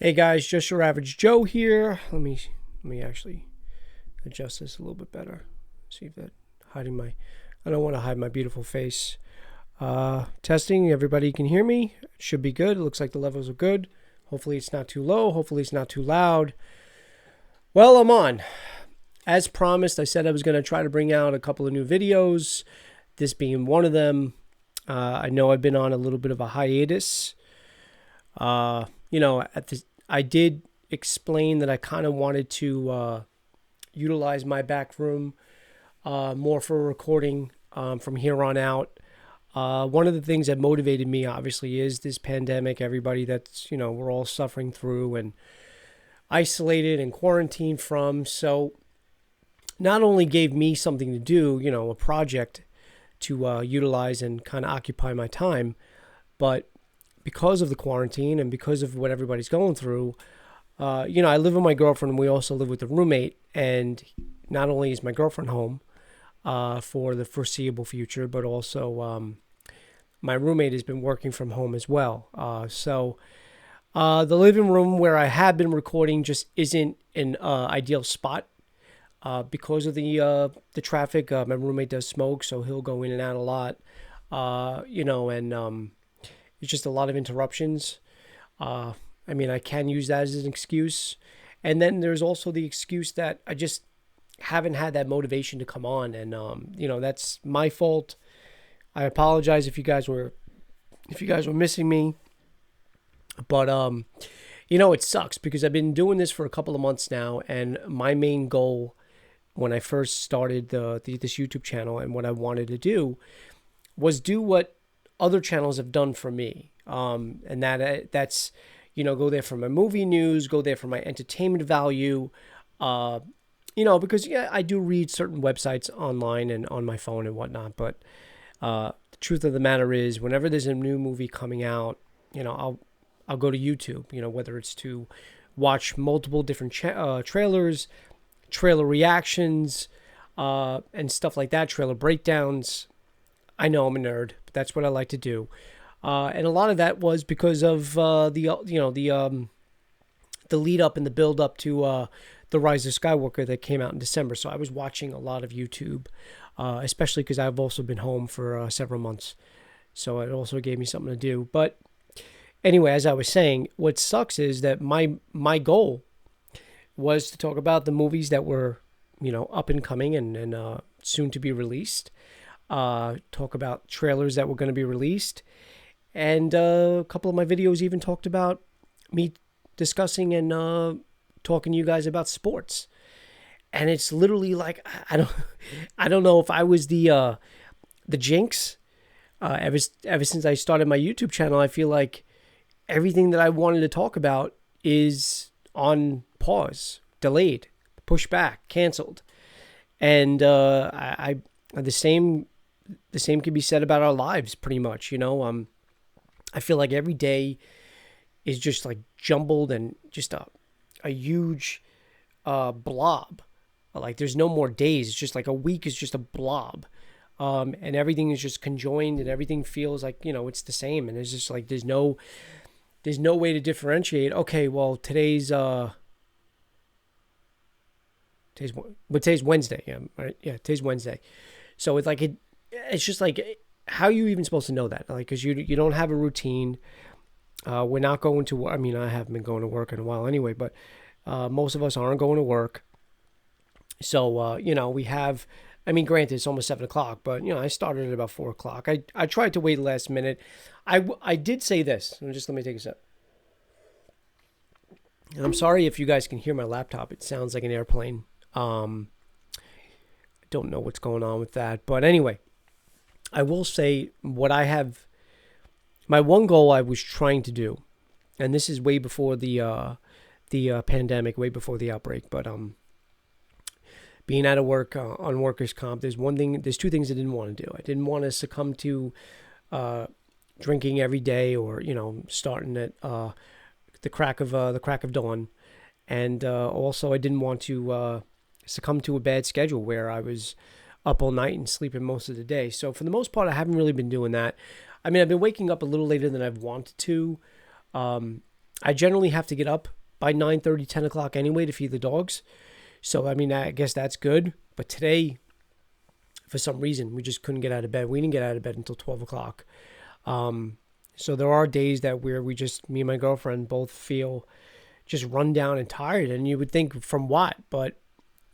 Hey guys, just your average Joe here. Let me actually adjust this a little bit better. See if that hiding my I don't want to hide my beautiful face. Testing, everybody can hear me. It should be good. It looks like the levels are good. Hopefully it's not too low. Hopefully it's not too loud. Well, I'm on. As promised, I said I was going to try to bring out a couple of new videos, this being one of them. I know I've been on a little bit of a hiatus. I did explain that I kind of wanted to utilize my back room more for recording from here on out. One of the things that motivated me, obviously, is this pandemic. Everybody that's, we're all suffering through and isolated and quarantined from. So not only gave me something to do, a project to utilize and kind of occupy my time, but because of the quarantine and because of what everybody's going through, I live with my girlfriend and we also live with a roommate. And not only is my girlfriend home for the foreseeable future, but also my roommate has been working from home as well. So the living room where I have been recording just isn't an ideal spot because of the traffic. My roommate does smoke, so he'll go in and out a lot, and it's just a lot of interruptions. I can use that as an excuse. And then there's also the excuse that I just haven't had that motivation to come on. And, that's my fault. I apologize if you guys were missing me. But, it sucks because I've been doing this for a couple of months now. And my main goal when I first started this YouTube channel and what I wanted to do was do what other channels have done for me. And that's, go there for my movie news, go there for my entertainment value, because I do read certain websites online and on my phone and whatnot. But the truth of the matter is, whenever there's a new movie coming out, I'll go to YouTube, whether it's to watch multiple different trailers, trailer reactions, and stuff like that, trailer breakdowns. I know I'm a nerd, but that's what I like to do. And a lot of that was because of the lead up and the build up to the Rise of Skywalker that came out in December. So I was watching a lot of YouTube, especially because I've also been home for several months. So it also gave me something to do. But anyway, as I was saying, what sucks is that my goal was to talk about the movies that were, up and coming and soon to be released. Talk about trailers that were going to be released. And a couple of my videos even talked about me discussing and talking to you guys about sports. And it's literally like, I don't know if I was the jinx. Ever since I started my YouTube channel, I feel like everything that I wanted to talk about is on pause, delayed, pushed back, canceled. And the same can be said about our lives, pretty much. I feel like every day is just like jumbled and just a huge blob. Like there's no more days. It's just like a week is just a blob. And everything is just conjoined and everything feels like, it's the same. And it's just like, there's no way to differentiate. Okay, well, today's Wednesday. Yeah, right. Yeah, today's Wednesday. So it's like, it's just like, how are you even supposed to know that? Like, because you don't have a routine. We're not going to work. I mean, I haven't been going to work in a while anyway, but most of us aren't going to work. So, we have, granted, it's almost 7 o'clock, but, I started at about 4 o'clock. I tried to wait last minute. I did say this. Let me take a sip. And I'm sorry if you guys can hear my laptop. It sounds like an airplane. I don't know what's going on with that. But anyway, I will say my one goal I was trying to do, and this is way before the pandemic, way before the outbreak, but being out of work on workers' comp, there's two things I didn't want to do. I didn't want to succumb to drinking every day or, starting at the crack of dawn. And also I didn't want to succumb to a bad schedule where I was up all night and sleeping most of the day. So for the most part, I haven't really been doing that. I've been waking up a little later than I've wanted to. I generally have to get up by 9:30, 10 o'clock anyway to feed the dogs. So, I mean, I guess that's good. But today, for some reason, we just couldn't get out of bed. We didn't get out of bed until 12 o'clock. So there are days that where we just, me and my girlfriend both feel just run down and tired. And you would think from what? But,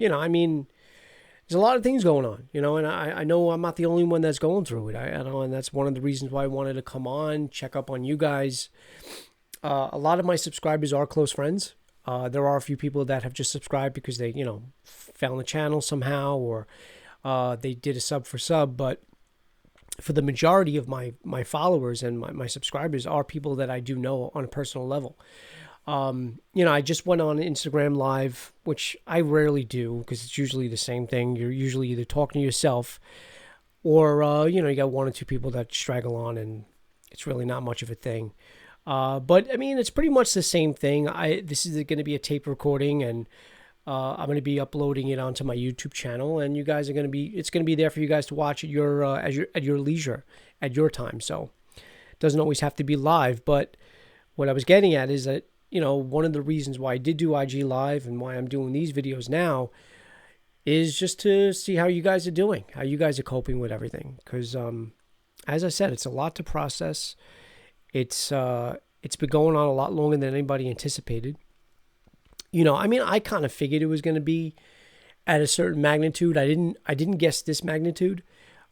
I mean, there's a lot of things going on, and I know I'm not the only one that's going through it. I know, and that's one of the reasons why I wanted to come on, check up on you guys. A lot of my subscribers are close friends. There are a few people that have just subscribed because they, found the channel somehow, or they did a sub for sub. But for the majority of my followers and my subscribers are people that I do know on a personal level. I just went on Instagram Live, which I rarely do because it's usually the same thing. You're usually either talking to yourself or, you got one or two people that straggle on and it's really not much of a thing. But I mean, it's pretty much the same thing. This is going to be a tape recording and I'm going to be uploading it onto my YouTube channel, and you guys it's going to be there for you guys to watch at your leisure, at your time. So it doesn't always have to be live, but what I was getting at is that, one of the reasons why I did do IG Live and why I'm doing these videos now is just to see how you guys are doing, how you guys are coping with everything. Because, as I said, it's a lot to process. It's been going on a lot longer than anybody anticipated. I kind of figured it was going to be at a certain magnitude. I didn't guess this magnitude.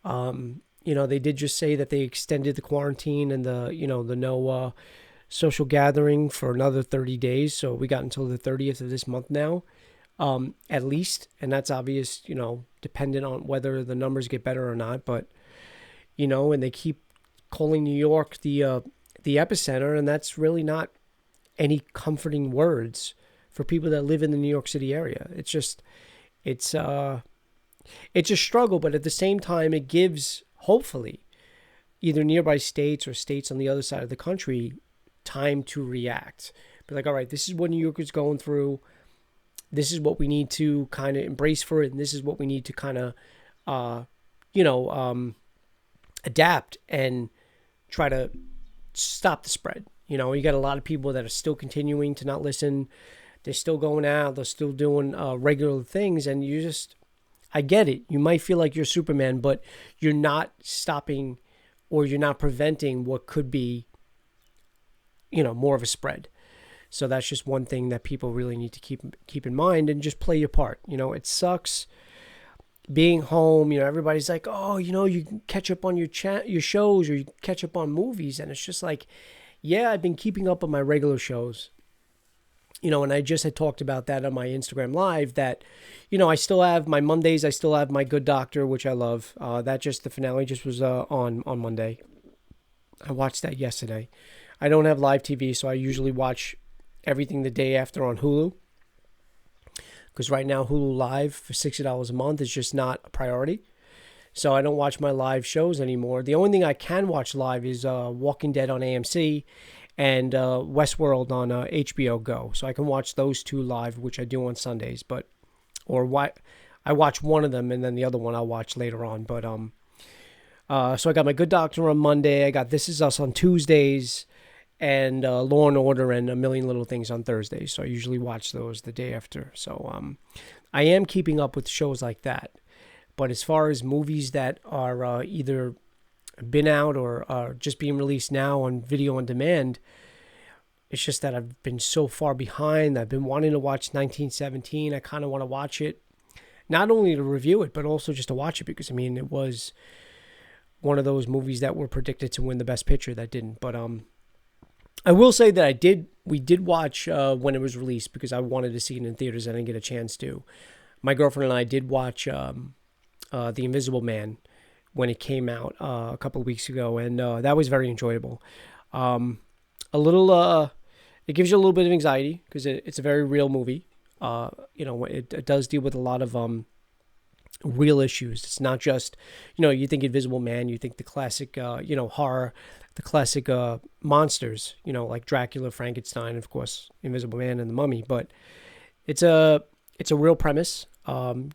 They did just say that they extended the quarantine and the no social gathering for another 30 days. So we got until the 30th of this month now, at least. And that's obvious, dependent on whether the numbers get better or not. But, and they keep calling New York the epicenter, and that's really not any comforting words for people that live in the New York City area. It's a struggle, but at the same time, it gives, hopefully, either nearby states or states on the other side of the country time to react. Be like, all right, this is what New York is going through. This is what we need to kind of embrace for it, and this is what we need to kind of, adapt and try to stop the spread. You got a lot of people that are still continuing to not listen. They're still going out. They're still doing regular things, and I get it. You might feel like you're Superman, but you're not stopping or you're not preventing what could be, more of a spread. So that's just one thing that people really need to keep in mind and just play your part. It sucks being home. Everybody's like, oh, you can catch up on your shows, or you catch up on movies. And it's just like, yeah, I've been keeping up on my regular shows. And I just had talked about that on my Instagram Live that, I still have my Mondays. I still have my Good Doctor, which I love. The finale just was on Monday. I watched that yesterday. I don't have live TV, so I usually watch everything the day after on Hulu. Because right now, Hulu Live for $60 a month is just not a priority. So I don't watch my live shows anymore. The only thing I can watch live is Walking Dead on AMC and Westworld on HBO Go. So I can watch those two live, which I do on Sundays. I watch one of them, and then the other one I'll watch later on. But so I got my Good Doctor on Monday. I got This Is Us on Tuesdays, and Law and Order and A Million Little Things on Thursdays. So I usually watch those the day after. So I am keeping up with shows like that. But as far as movies that are either been out or are just being released now on video on demand, it's just that I've been so far behind. I've been wanting to watch 1917. I kind of want to watch it, not only to review it, but also just to watch it because, it was one of those movies that were predicted to win the Best Picture that didn't. But I will say that we did watch when it was released because I wanted to see it in theaters. I didn't get a chance to. My girlfriend and I did watch The Invisible Man when it came out a couple of weeks ago, and that was very enjoyable. It gives you a little bit of anxiety because it's a very real movie. It does deal with a lot of real issues. It's not just, you think Invisible Man, you think the classic, horror, the classic monsters, like Dracula, Frankenstein, of course, Invisible Man and the Mummy. But it's a real premise. What's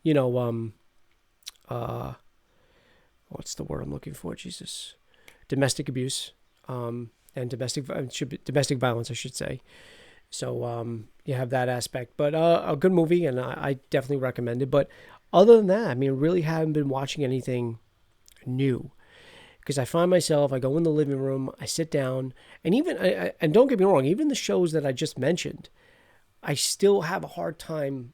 the word I'm looking for? Jesus, domestic abuse. and domestic violence, I should say. So you have that aspect, but a good movie, and I definitely recommend it. But other than that, I mean, really haven't been watching anything new because I find myself, I go in the living room, I sit down, and and don't get me wrong, even the shows that I just mentioned, I still have a hard time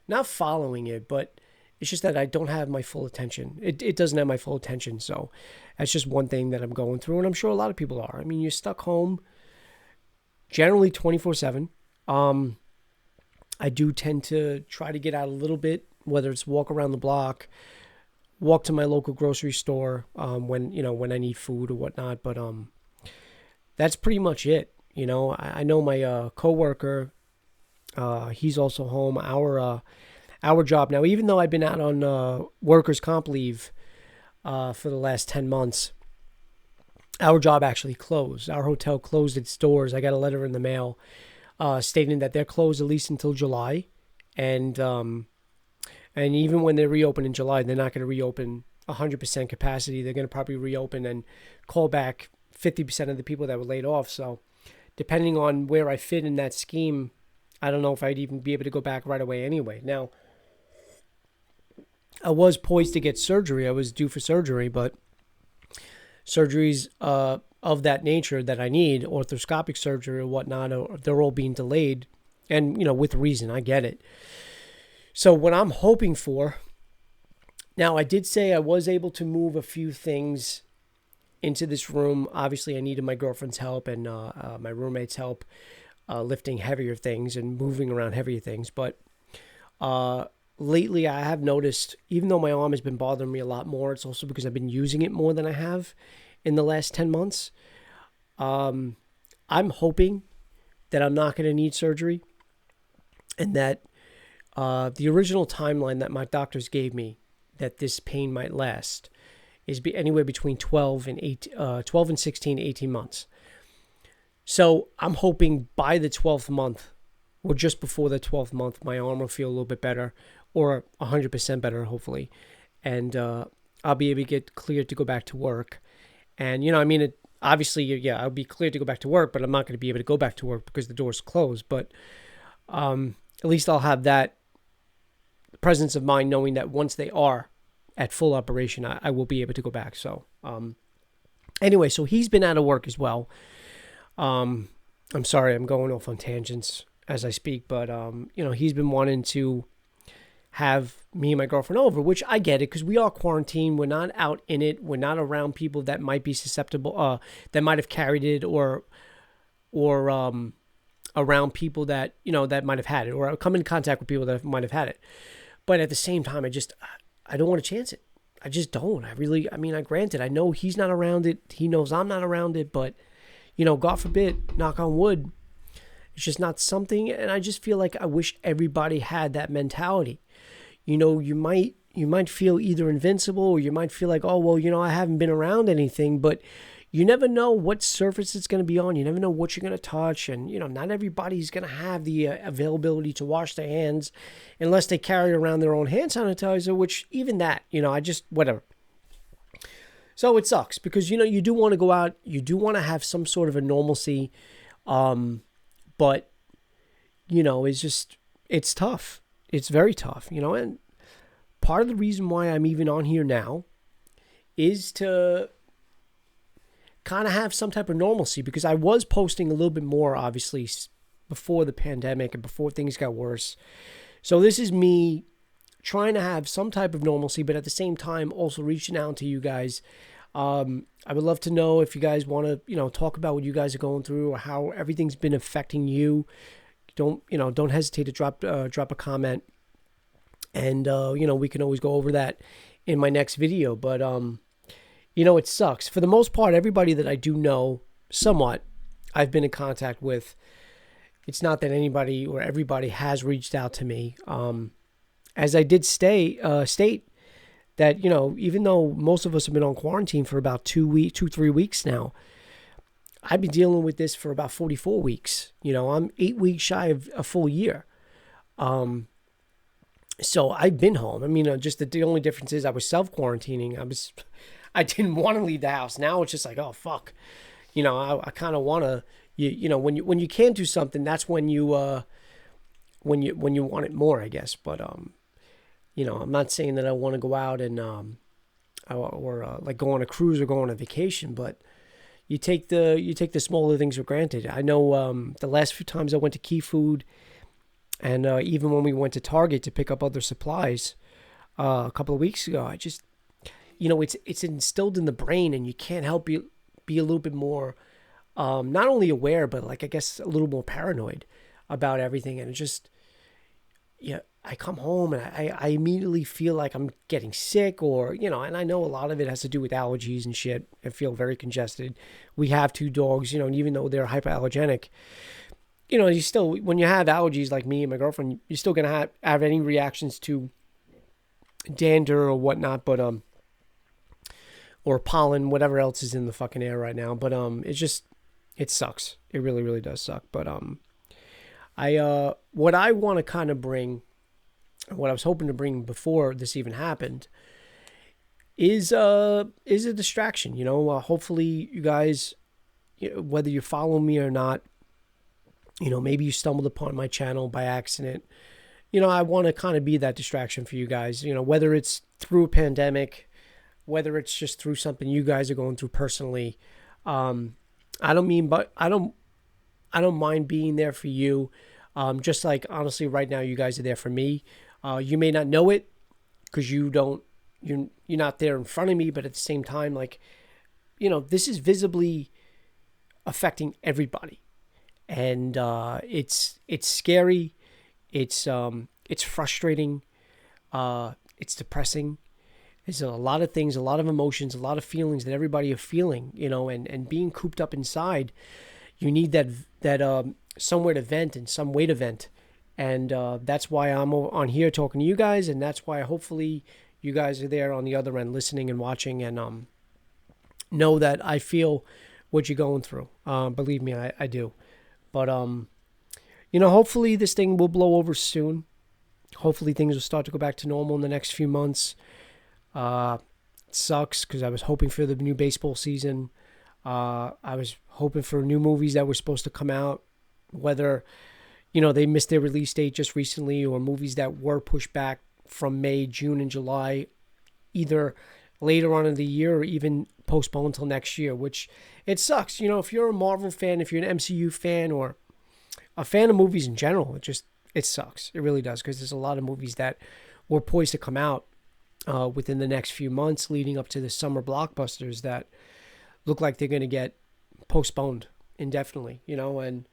not following it, but it's just that I don't have my full attention. It doesn't have my full attention, so that's just one thing that I'm going through, and I'm sure a lot of people are. I mean, you're stuck home generally 24/7. I do tend to try to get out a little bit, whether it's walk around the block, walk to my local grocery store when I need food or whatnot. But that's pretty much it. I know my coworker. He's also home. Our job now, even though I've been out on workers' comp leave for the last 10 months, our job actually closed. Our hotel closed its doors. I got a letter in the mail stating that they're closed at least until July, and even when they reopen in July, they're not going to reopen 100% capacity. They're going to probably reopen and call back 50% of the people that were laid off. So, depending on where I fit in that scheme, I don't know if I'd even be able to go back right away anyway. Now, I was poised to get surgery. I was due for surgery, but surgeries of that nature that I need, orthoscopic surgery or whatnot, they're all being delayed. And, with reason, I get it. So what I'm hoping for, now I did say I was able to move a few things into this room. Obviously, I needed my girlfriend's help and my roommate's help lifting heavier things and moving around heavier things. But lately I have noticed, even though my arm has been bothering me a lot more, it's also because I've been using it more than I have in the last 10 months. I'm hoping that I'm not going to need surgery and that the original timeline that my doctors gave me that this pain might last is anywhere between 12 and 16, 18 months. So I'm hoping by the 12th month or just before the 12th month, my arm will feel a little bit better or 100% better, hopefully. And I'll be able to get cleared to go back to work. And, obviously, yeah, I'll be cleared to go back to work, but I'm not going to be able to go back to work because the door's closed. But at least I'll have that presence of mind knowing that once they are at full operation, I will be able to go back. So anyway, so he's been out of work as well. I'm sorry, I'm going off on tangents as I speak, but he's been wanting to have me and my girlfriend over, which I get it because we are quarantined. We're not out in it. We're not around people that might be susceptible, that might have carried it, or around people that that might have had it, or come in contact with people that might have had it. But at the same time, I don't want to chance it. I just don't. Granted, I know he's not around it. He knows I'm not around it, but God forbid, knock on wood, it's just not something. And I just feel like I wish everybody had that mentality. You might feel either invincible or you might feel like, oh, well, I haven't been around anything, but you never know what surface it's going to be on. You never know what you're going to touch. And, not everybody's going to have the availability to wash their hands unless they carry around their own hand sanitizer, which even that, whatever. So it sucks because, you do want to go out. You do want to have some sort of a normalcy. But, it's tough. It's very tough, and part of the reason why I'm even on here now is to kind of have some type of normalcy because I was posting a little bit more, obviously, before the pandemic and before things got worse. So this is me trying to have some type of normalcy, but at the same time also reaching out to you guys. I would love to know if you guys want to, talk about what you guys are going through or how everything's been affecting you. Don't hesitate to drop a comment, and we can always go over that in my next video. But it sucks. For the most part, everybody that I do know somewhat, I've been in contact with. It's not that anybody or everybody has reached out to me. As I did state that even though most of us have been on quarantine for about 3 weeks now, I've been dealing with this for about 44 weeks. I'm 8 weeks shy of a full year. So I've been home. Just the only difference is I was self-quarantining. I didn't want to leave the house. Now it's just like, oh, fuck. I kind of want to, when you can't do something, that's when you want it more, I guess. But I'm not saying that I want to go out and or like go on a cruise or go on a vacation, but you take the smaller things for granted. I know the last few times I went to Key Food, and even when we went to Target to pick up other supplies a couple of weeks ago, I just it's instilled in the brain, and you can't help be a little bit more not only aware, but like I guess a little more paranoid about everything. And it just yeah, I come home and I immediately feel like I'm getting sick, or and I know a lot of it has to do with allergies and shit. I feel very congested. We have two dogs, and even though they're hyperallergenic, you still, when you have allergies like me and my girlfriend, you're still gonna have any reactions to dander or whatnot, but or pollen, whatever else is in the fucking air right now. But it sucks. It really, really does suck. But what I want to kind of bring, what I was hoping to bring before this even happened, is a distraction. Hopefully you guys, whether you follow me or not, maybe you stumbled upon my channel by accident. I want to kind of be that distraction for you guys. Whether it's through a pandemic, whether it's just through something you guys are going through personally. I don't mean, but I don't mind being there for you. Just like, honestly, right now, you guys are there for me. You may not know it because you're not there in front of me, but at the same time, like, this is visibly affecting everybody. And it's scary. It's frustrating. It's depressing. There's a lot of things, a lot of emotions, a lot of feelings that everybody are feeling, and being cooped up inside. You need that somewhere to vent and some way to vent. And that's why I'm on here talking to you guys. And that's why hopefully you guys are there on the other end listening and watching, and know that I feel what you're going through. Believe me, I do. But, hopefully this thing will blow over soon. Hopefully things will start to go back to normal in the next few months. It sucks because I was hoping for the new baseball season. I was hoping for new movies that were supposed to come out, whether, they missed their release date just recently, or movies that were pushed back from May, June, and July, either later on in the year or even postponed until next year, which it sucks. If you're a Marvel fan, if you're an MCU fan, or a fan of movies in general, it sucks. It really does, because there's a lot of movies that were poised to come out within the next few months leading up to the summer blockbusters that look like they're going to get postponed indefinitely, and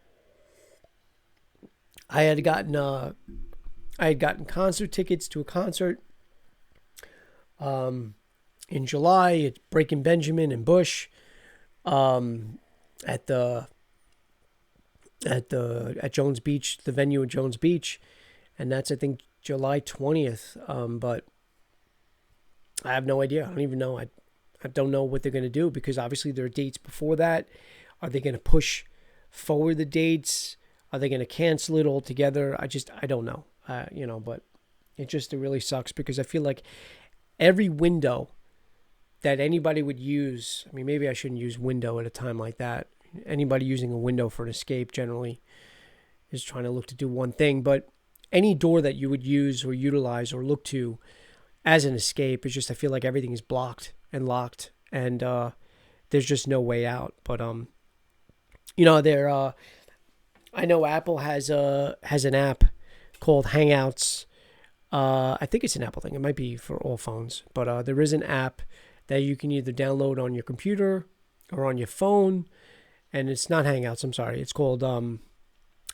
I had gotten concert tickets to a concert in July at Breaking Benjamin and Bush at Jones Beach, the venue at Jones Beach, and that's, I think, July 20th. But I have no idea. I don't even know. I don't know what they're going to do, because obviously there are dates before that. Are they going to push forward the dates? Are they going to cancel it altogether? I don't know. But it really sucks, because I feel like every window that anybody would use, I mean, maybe I shouldn't use window at a time like that. Anybody using a window for an escape generally is trying to look to do one thing, but any door that you would use or utilize or look to as an escape is just, I feel like everything is blocked and locked, and there's just no way out. But I know Apple has an app called Hangouts. I think it's an Apple thing. It might be for all phones, but there is an app that you can either download on your computer or on your phone, and it's not Hangouts. I'm sorry. It's called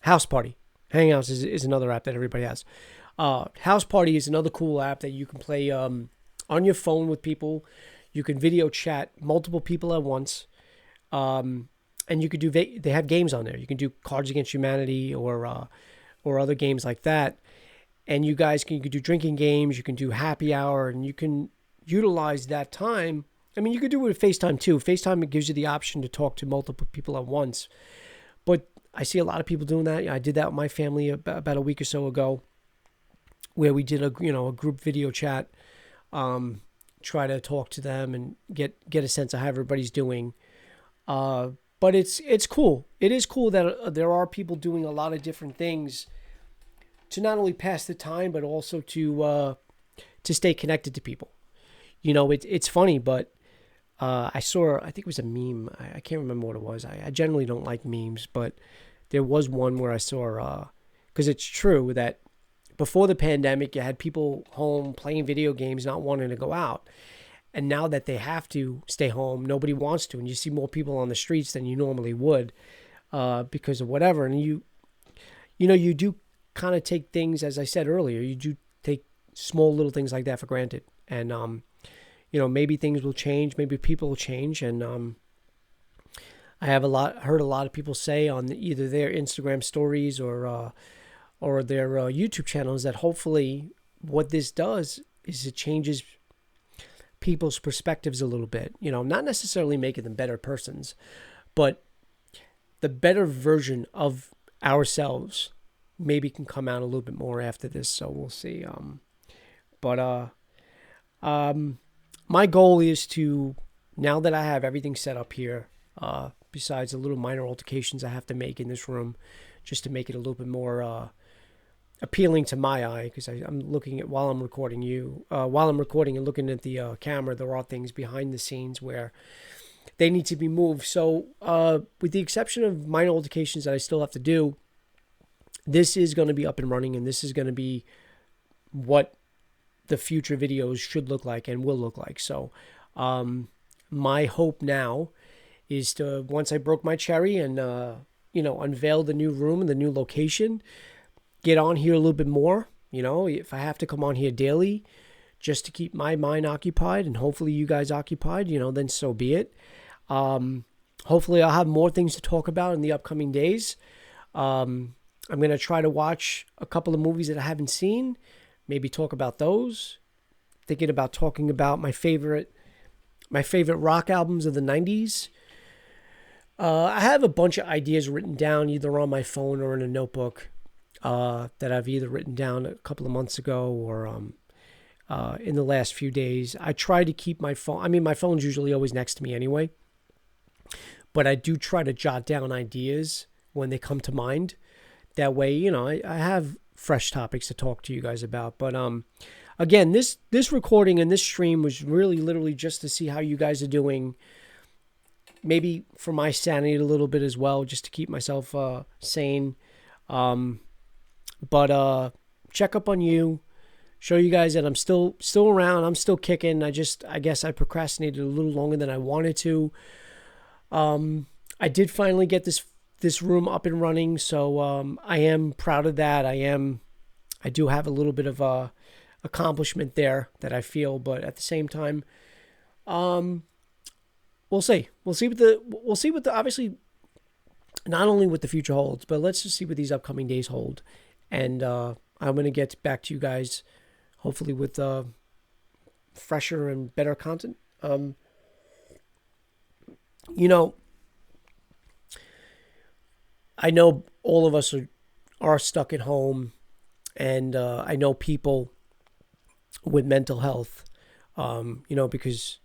House Party. Hangouts is another app that everybody has. House Party is another cool app that you can play on your phone with people. You can video chat multiple people at once. And you could do, they have games on there. You can do Cards Against Humanity or other games like that. And you could do drinking games. You can do happy hour, and you can utilize that time. I mean, you could do it with FaceTime too. FaceTime, it gives you the option to talk to multiple people at once. But I see a lot of people doing that. I did that with my family about a week or so ago, where we did a group video chat, try to talk to them and get a sense of how everybody's doing. But it's cool. It is cool that there are people doing a lot of different things to not only pass the time, but also to stay connected to people. It's funny, but I saw, I think it was a meme. I can't remember what it was. I generally don't like memes, but there was one where I saw, because it's true that before the pandemic, you had people home playing video games, not wanting to go out. And now that they have to stay home, nobody wants to. And you see more people on the streets than you normally would because of whatever. And you do kind of take things, as I said earlier, you do take small little things like that for granted. And, maybe things will change. Maybe people will change. And I have heard a lot of people say on either their Instagram stories or their YouTube channels that hopefully what this does is it changes people's perspectives a little bit. Not necessarily making them better persons, but the better version of ourselves maybe can come out a little bit more after this. So we'll see. But my goal is to, now that I have everything set up here, besides the little minor altercations I have to make in this room, just to make it a little bit more appealing to my eye, because I'm looking at while I'm recording and looking at the camera, there are things behind the scenes where they need to be moved. So with the exception of minor altercations that I still have to do, this is going to be up and running, and this is going to be what the future videos should look like and will look like. So my hope now is to, once I broke my cherry and unveil the new room and the new location, get on here a little bit more. If I have to come on here daily just to keep my mind occupied and hopefully you guys occupied, then so be it. Hopefully I'll have more things to talk about in the upcoming days. I'm going to try to watch a couple of movies that I haven't seen, maybe talk about those. Thinking about talking about my favorite rock albums of the 90s. I have a bunch of ideas written down either on my phone or in a notebook that I've either written down a couple of months ago or in the last few days. I try to keep my phone. My phone's usually always next to me anyway, but I do try to jot down ideas when they come to mind. That way, I have fresh topics to talk to you guys about. But again, this recording and this stream was really literally just to see how you guys are doing. Maybe for my sanity a little bit as well, just to keep myself sane. But check up on you, show you guys that I'm still around. I'm still kicking. I guess I procrastinated a little longer than I wanted to. I did finally get this room up and running, so I am proud of that. I do have a little bit of a accomplishment there that I feel, but at the same time, we'll see. We'll see what the obviously not only what the future holds, but let's just see what these upcoming days hold. And I'm going to get back to you guys, hopefully with fresher and better content. I know all of us are stuck at home, and I know people with mental health, because,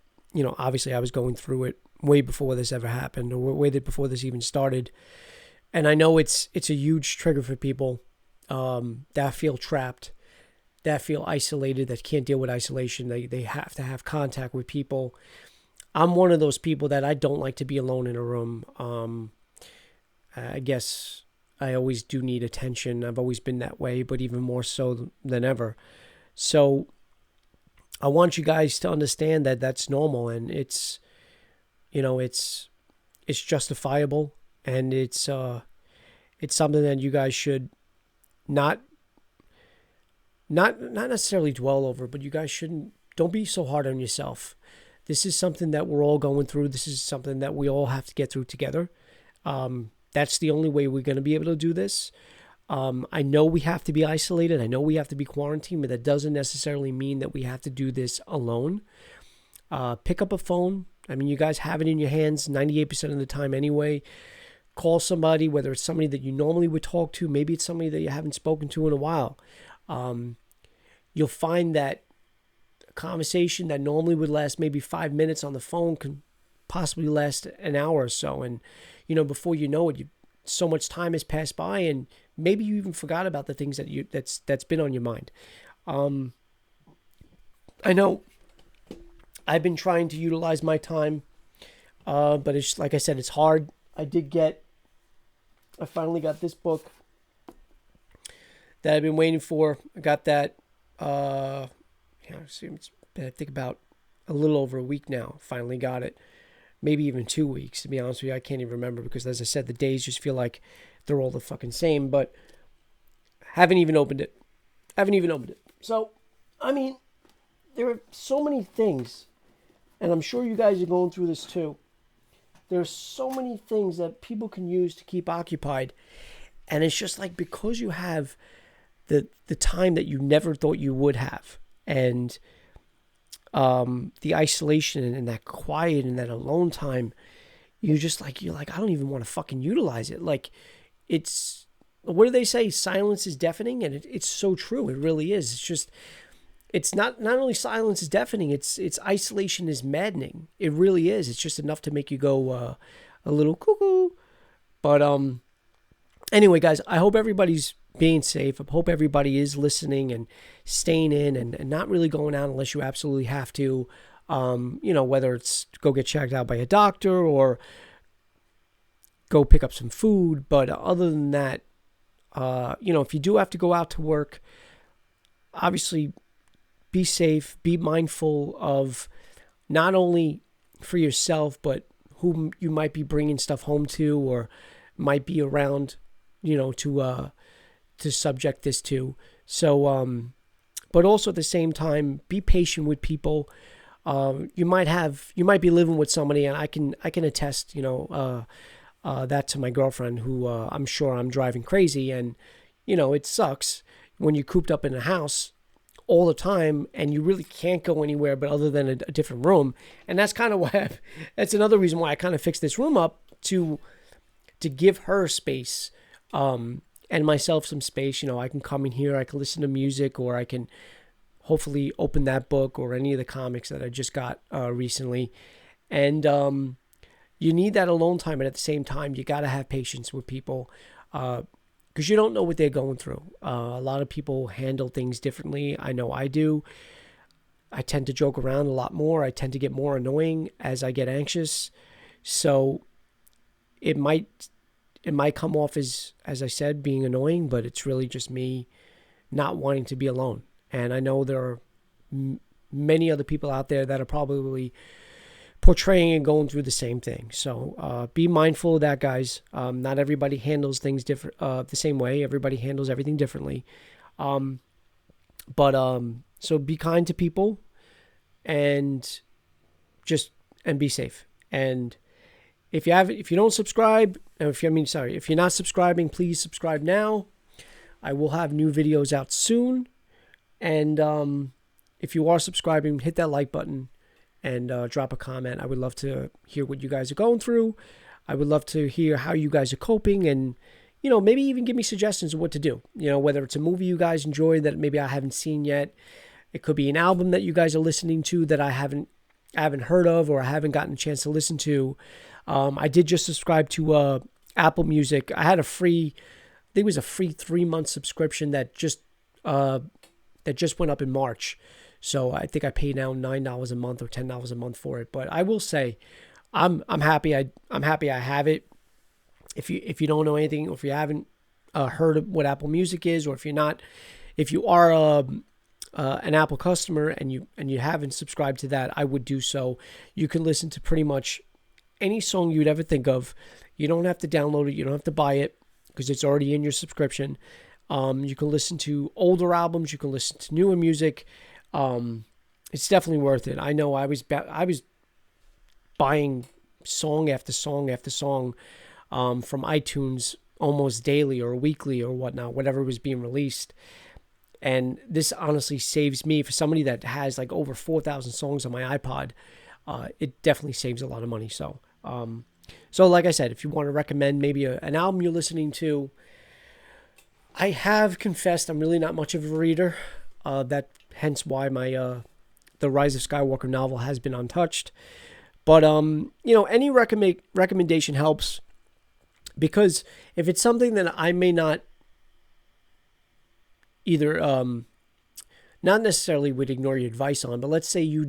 obviously I was going through it way before this ever happened, or way before this even started. And I know it's a huge trigger for people that feel trapped, that feel isolated, that can't deal with isolation. They have to have contact with people. I'm one of those people that I don't like to be alone in a room. I guess I always do need attention. I've always been that way, but even more so than ever. So I want you guys to understand that that's normal, and it's justifiable, and it's something that you guys should not necessarily dwell over, but you guys don't be so hard on yourself. This is something that we're all going through. This is something that we all have to get through together. That's the only way we're going to be able to do this. I know we have to be isolated. I know we have to be quarantined, but that doesn't necessarily mean that we have to do this alone. Pick up a phone. You guys have it in your hands 98% of the time anyway. Call somebody, whether it's somebody that you normally would talk to, maybe it's somebody that you haven't spoken to in a while. You'll find that a conversation that normally would last maybe 5 minutes on the phone can possibly last an hour or so. And, before you know it, so much time has passed by, and maybe you even forgot about the things that's been on your mind. I know I've been trying to utilize my time, but it's like I said, it's hard. I finally got this book that I've been waiting for. I got that, I think about a little over a week now. Finally got it. Maybe even 2 weeks, to be honest with you. I can't even remember because, as I said, the days just feel like they're all the fucking same, but haven't even opened it. So, I mean, there are so many things, and I'm sure you guys are going through this too. There's so many things that people can use to keep occupied. And it's just like, because you have the time that you never thought you would have, and the isolation and that quiet and that alone time, you're like, I don't even want to fucking utilize it. Like, it's, what do they say? Silence is deafening. And it's so true. It really is. It's just, it's not only silence is deafening, it's isolation is maddening. It really is. It's just enough to make you go a little cuckoo. But anyway, guys, I hope everybody's being safe. I hope everybody is listening and staying in and not really going out unless you absolutely have to. Whether it's go get checked out by a doctor or go pick up some food. But other than that, if you do have to go out to work, obviously be safe, be mindful of not only for yourself, but whom you might be bringing stuff home to or might be around, to subject this to. So, but also at the same time, be patient with people. You might be living with somebody, and I can attest, that to my girlfriend, who I'm sure I'm driving crazy, and it sucks when you're cooped up in a house all the time and you really can't go anywhere but other than a different room. And that's kind of why that's another reason why I kind of fixed this room up to give her space, and myself some space. I can come in here, I can listen to music, or I can hopefully open that book or any of the comics that I just got recently. And you need that alone time, and at the same time, you got to have patience with people, because you don't know what they're going through. A lot of people handle things differently. I know I do. I tend to joke around a lot more. I tend to get more annoying as I get anxious. So it might come off as I said, being annoying, but it's really just me not wanting to be alone. And I know there are many other people out there that are probably portraying and going through the same thing. So be mindful of that, guys. Not everybody handles things different the same way. Everybody handles everything differently. So be kind to people and be safe. And if you don't subscribe, if you're not subscribing, please subscribe now. I will have new videos out soon. And if you are subscribing, hit that like button and drop a comment. I would love to hear what you guys are going through. I would love to hear how you guys are coping, and maybe even give me suggestions of what to do. Whether it's a movie you guys enjoy that maybe I haven't seen yet. It could be an album that you guys are listening to that I haven't heard of or I haven't gotten a chance to listen to. I did just subscribe to Apple Music. I had I think it was a free 3-month subscription that just went up in March. So I think I pay now $9 a month or $10 a month for it. But I will say, I'm happy. I'm happy I have it. If you don't know anything, or if you haven't heard of what Apple Music is, or if you are an Apple customer and you haven't subscribed to that, I would do so. You can listen to pretty much any song you'd ever think of. You don't have to download it. You don't have to buy it because it's already in your subscription. You can listen to older albums. You can listen to newer music. It's definitely worth it. I know I was buying song after song after song from iTunes almost daily or weekly or whatnot, whatever was being released. And this honestly saves me, for somebody that has like over 4,000 songs on my iPod. It definitely saves a lot of money. So like I said, if you want to recommend maybe an album you're listening to, I have confessed I'm really not much of a reader. Hence why my The Rise of Skywalker novel has been untouched. But any recommendation helps, because if it's something that I may not either not necessarily would ignore your advice on, but let's say you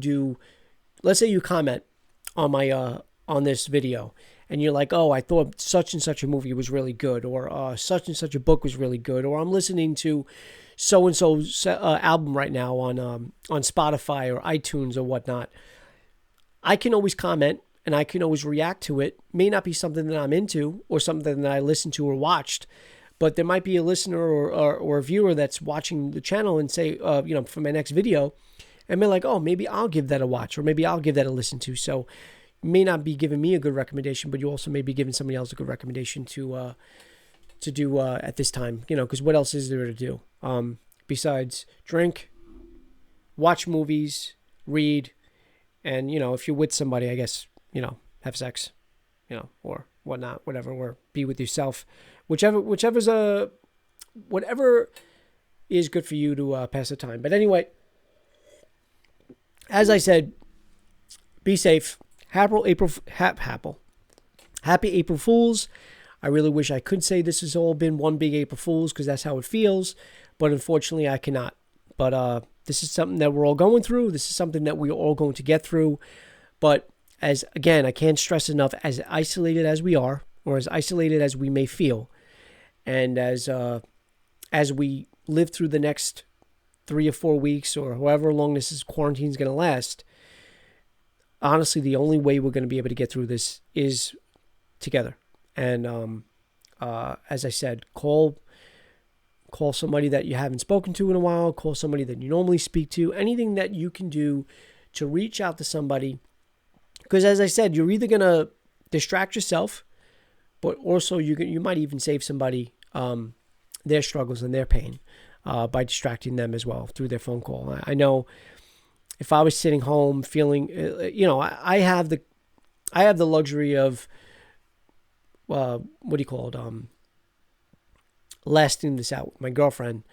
comment on my on this video, and you're like, oh, I thought such and such a movie was really good, or such and such a book was really good, or I'm listening to so and so's album right now on Spotify or iTunes or whatnot. I can always comment and I can always react to it. May not be something that I'm into or something that I listened to or watched, but there might be a listener or a viewer that's watching the channel and say, for my next video, and be like, oh, maybe I'll give that a watch, or maybe I'll give that a listen to. So you may not be giving me a good recommendation, but you also may be giving somebody else a good recommendation to do at this time, because what else is there to do besides drink, watch movies, read, and, if you're with somebody, I guess, have sex, or whatnot, whatever, or be with yourself, whatever is good for you to pass the time. But anyway, as I said, be safe. Happy April Fools. I really wish I could say this has all been one big April Fools, because that's how it feels, but unfortunately I cannot. But this is something that we're all going through. This is something that we're all going to get through. But I can't stress enough, as isolated as we are, or as isolated as we may feel, and as we live through the next 3 or 4 weeks, or however long this quarantine is going to last, honestly, the only way we're going to be able to get through this is together. And as I said, call somebody that you haven't spoken to in a while. Call somebody that you normally speak to. Anything that you can do to reach out to somebody. Because as I said, you're either going to distract yourself, but also you might even save somebody their struggles and their pain by distracting them as well through their phone call. I know if I was sitting home feeling, I have the luxury of, what do you call it? Lasting this out with my girlfriend.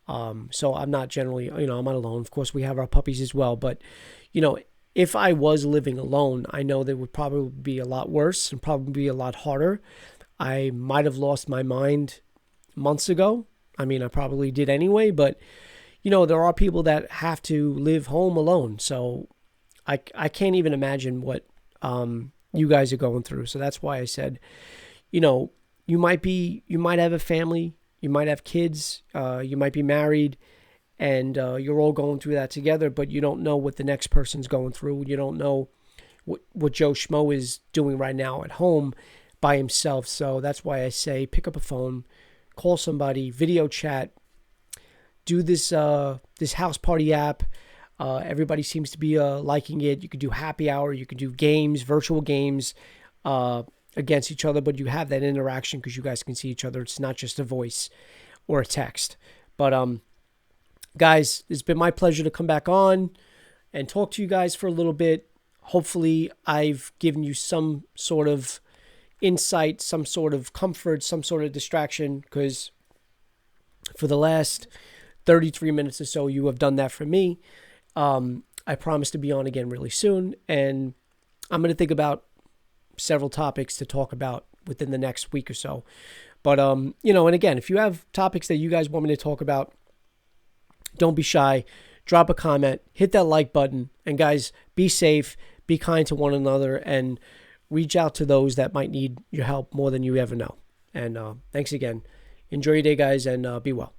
So I'm not generally, I'm not alone. Of course, we have our puppies as well. But, if I was living alone, I know that would probably be a lot worse and probably be a lot harder. I might have lost my mind months ago. I mean, I probably did anyway, but, there are people that have to live home alone. So I can't even imagine what you guys are going through. So that's why I said, you might have a family, you might have kids, you might be married, and you're all going through that together, but you don't know what the next person's going through. You don't know what Joe Schmo is doing right now at home by himself. So that's why I say pick up a phone, call somebody, video chat, do this house party app. Everybody seems to be liking it. You could do happy hour. You could do games, virtual games against each other, but you have that interaction because you guys can see each other. It's not just a voice or a text. But guys, it's been my pleasure to come back on and talk to you guys for a little bit. Hopefully, I've given you some sort of insight, some sort of comfort, some sort of distraction, because for the last 33 minutes or so, you have done that for me. I promise to be on again really soon, and I'm going to think about several topics to talk about within the next week or so. But, and again, if you have topics that you guys want me to talk about, don't be shy. Drop a comment, hit that like button, and guys, be safe, be kind to one another, and reach out to those that might need your help more than you ever know. And thanks again. Enjoy your day, guys, and be well.